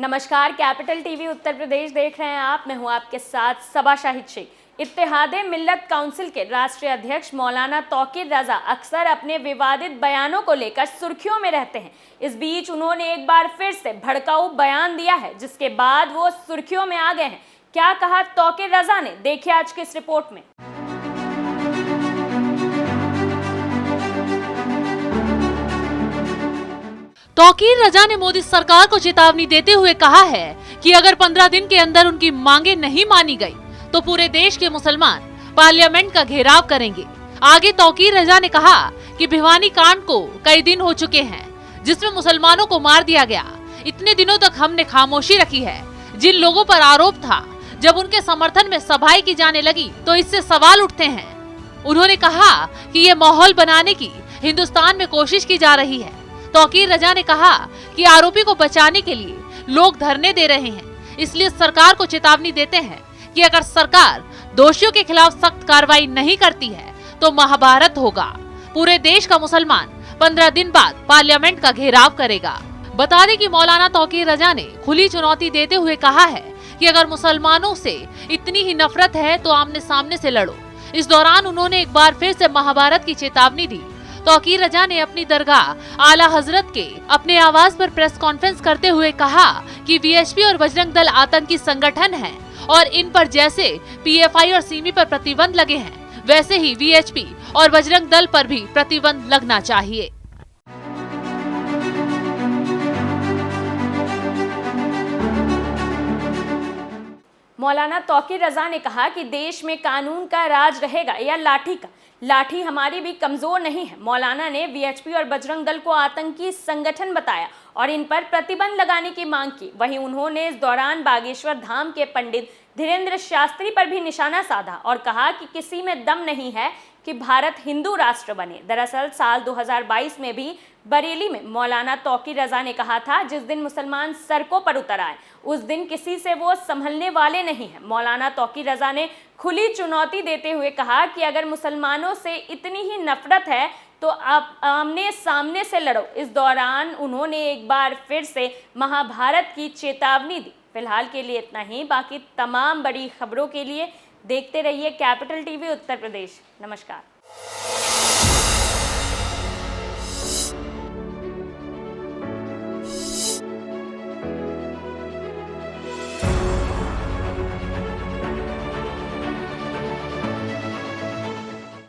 नमस्कार, capital TV Uttar Pradesh देख रहे हैं आप। मैं हूं आपके साथ सबा शाहिद शेख। इत्तेहादे मिल्लत काउंसिल के राष्ट्रीय अध्यक्ष मौलाना तौकीर रजा अक्सर अपने विवादित बयानों को लेकर सुर्खियों में रहते हैं। इस बीच उन्होंने एक बार फिर से भड़काऊ बयान दिया है, जिसके बाद वो सुर्खियों में आ गए हैं। क्या कहा तौकीर रजा ने, देखिए आज की इस रिपोर्ट में। तौकीर रजा ने मोदी सरकार को चेतावनी देते हुए कहा है कि अगर 15 दिन के अंदर उनकी मांगे नहीं मानी गई तो पूरे देश के मुसलमान पार्लियामेंट का घेराव करेंगे। आगे तौकीर रजा ने कहा कि भिवानी कांड को कई दिन हो चुके हैं, जिसमें मुसलमानों को मार दिया गया। इतने दिनों तक हमने खामोशी रखी है। जिन लोगों पर आरोप था, जब उनके समर्थन में सभाएं की जाने लगी तो इससे सवाल उठते हैं। उन्होंने कहा कि ये माहौल बनाने की हिंदुस्तान में कोशिश की जा रही है। तौकीर रजा ने कहा कि आरोपी को बचाने के लिए लोग धरने दे रहे हैं, इसलिए सरकार को चेतावनी देते हैं कि अगर सरकार दोषियों के खिलाफ सख्त कार्रवाई नहीं करती है तो महाभारत होगा। पूरे देश का मुसलमान 15 दिन बाद पार्लियामेंट का घेराव करेगा। बता दें कि मौलाना तौकीर रजा ने खुली चुनौती देते हुए कहा है कि अगर मुसलमानों से इतनी ही नफरत है तो आमने सामने से लड़ो। इस दौरान उन्होंने एक बार फिर से महाभारत की चेतावनी दी। तौकीर रजा ने अपनी दरगाह आला हजरत के अपने आवास पर प्रेस कॉन्फ्रेंस करते हुए कहा कि वीएचपी और बजरंग दल आतंकी संगठन हैं और इन पर जैसे पीएफआई और सिमी पर प्रतिबंध लगे हैं, वैसे ही वीएचपी और बजरंग दल पर भी प्रतिबंध लगना चाहिए। मौलाना तौकीर रजा ने कहा कि देश में कानून का राज रहेगा या लाठी का। लाठी हमारी भी कमजोर नहीं है। मौलाना ने वीएचपी और बजरंग दल को आतंकी संगठन बताया और इन पर प्रतिबंध लगाने की मांग की। वहीं उन्होंने इस दौरान बागेश्वर धाम के पंडित धीरेन्द्र शास्त्री पर भी निशाना साधा और कहा कि किसी में दम नहीं है कि भारत हिंदू राष्ट्र बने। दरअसल साल 2022 में भी बरेली में मौलाना तौकीर रजा ने कहा था, जिस दिन मुसलमान सड़कों पर उतर आए उस दिन किसी से वो संभलने वाले नहीं हैं। मौलाना तौकीर रजा ने खुली चुनौती देते हुए कहा कि अगर मुसलमानों से इतनी ही नफरत है तो आप आमने सामने से लड़ो। इस दौरान उन्होंने एक बार फिर से महाभारत की चेतावनी दी। फिलहाल के लिए इतना ही। बाकी तमाम बड़ी खबरों के लिए देखते रहिए कैपिटल टीवी उत्तर प्रदेश। नमस्कार।